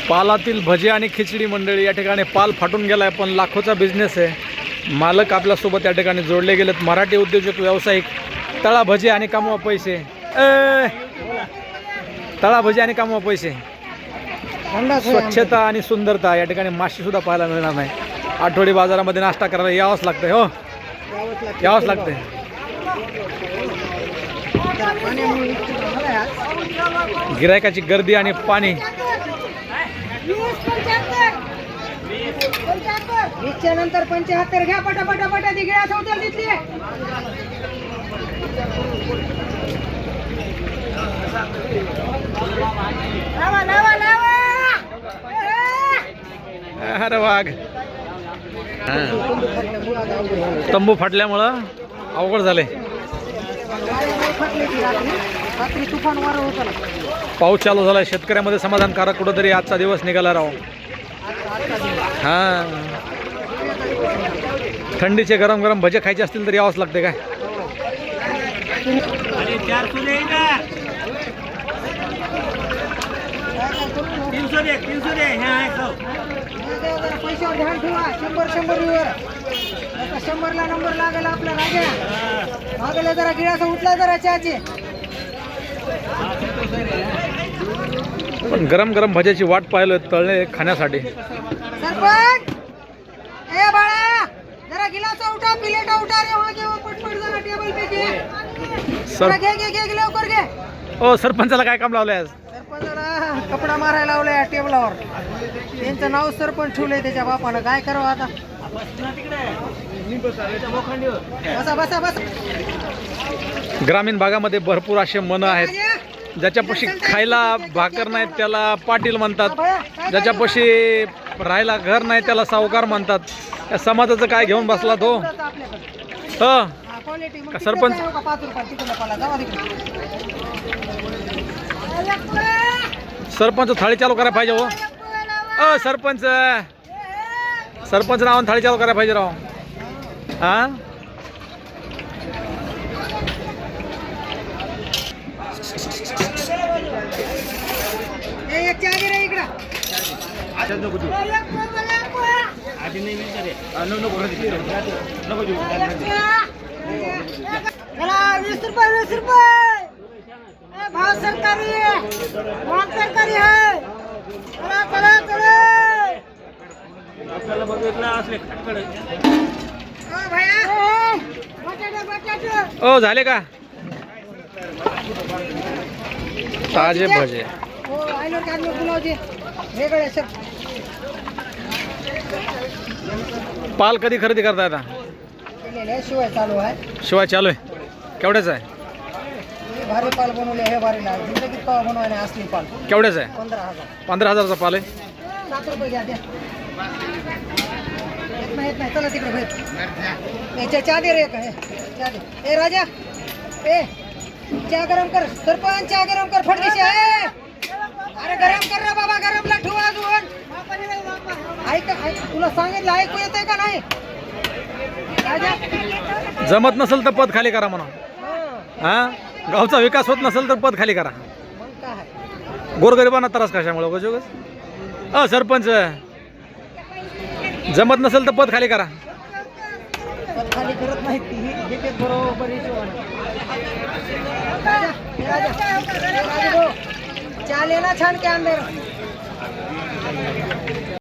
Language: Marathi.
पालातील भजी आणि खिचडी मंडळी या ठिकाणी पाल फाटून गेलाय, पण लाखोचा बिझनेस आहे। मालक आपल्यासोबत या ठिकाणी जोडले गेलेत। मराठी उद्योजक व्यावसायिक तळा भजी आणि कमवा पैसे, तळा भजी आणि कमवा पैसे। स्वच्छता आणि सुंदरता या ठिकाणी माशी सुद्धा पाहायला मिळणार नाही। आठवडी बाजारामध्ये नाश्ता करायला यावंच लागतंय, हो यावंच लागतंय। गिरायकाची गर्दी आणि पाणी। नंतर 75 घ्या पटापटा ती गिळा उतर तिथली। लावा लावा लावा। अरे वाघ, तंबू फाटल्यामुळं अवघड झाले। पाऊस चालू झालाय, शेतकऱ्यामध्ये समाधानकारक कुठंतरी आजचा दिवस निघाला राव। हा, थंडीचे गरम गरम भजे खायचे असतील तर यावंच लागते काय। पैशावर ध्यान ठेवा। 100 नंबर लागेल आपला राजा। मागेला जरा गिळाचा उठला जरा चहाचे। पण गरम गरम भज्याची वाट पाहिलं तळणे खाण्यासाठी। सरपंच ए बाळा, जरा गिलास उठा, प्लेट उठा रे, हो घे पटपट जरा टेबल पे घे। सर घे लवकर घे। ओ सरपंचाला काय काम लावलंय आज? सरपंचाला कपडा मारायला लावलाय टेबलावर। त्यांचं नाव सरपंच ठेवलंय त्याच्या बापानं, काय करावं आता। बसा बसा बसा। ग्रामीण भागामध्ये भरपूर असे मन आहेत, ज्याच्यापाशी खायला भाकर नाही त्याला पाटील म्हणतात, ज्याच्यापाशी राहायला घर नाही त्याला सावकार म्हणतात। या समाजाचं काय घेऊन बसला तो? का सरपंच? सरपंच थाळी चालू करायला पाहिजे हो। सरपंच, सरपंच नावाने थाळी चालू करायला पाहिजे राव। हा, भाव सरकारी है, भाव सरकारी है। ओ झाले का ताजे भजे? पाल कधी खरेदी करता आता? शिवाय चालू आहे। शिवाय चालू आहे? केवढ्याचा आहे? भारी पाल बनवले हे भारी ना, जिंदगीत कवा बनवायला असली पाल। केवढ्याचा आहे? 15,000। 15,000चा पाल आहे। 7 रुपये घ्या द्या। येत नाही चला तिकडे भेट। चहा दे रे, चहा दे। ए राजा, ए चहा गरम कर। सरपंच चहा गरम कर फटकेशी आहे। अरे गरम कर रे बाबा, गरमला ठेवा अजून। ऐक तुला सांगितलं, ऐकू येतंय का नाही? राजा जमत नसेल तर पद खाली करा म्हणा। हा, गावचा विकास होत नसेल तर पद खाली करा। मग काय गोरगरिबांना त्रास कशामुळे बजोगस? सरपंच जमत नसेल तर पद खाली करा। पद खाली करत नाही ती बरोबर। चहा लेना छान के अंदर।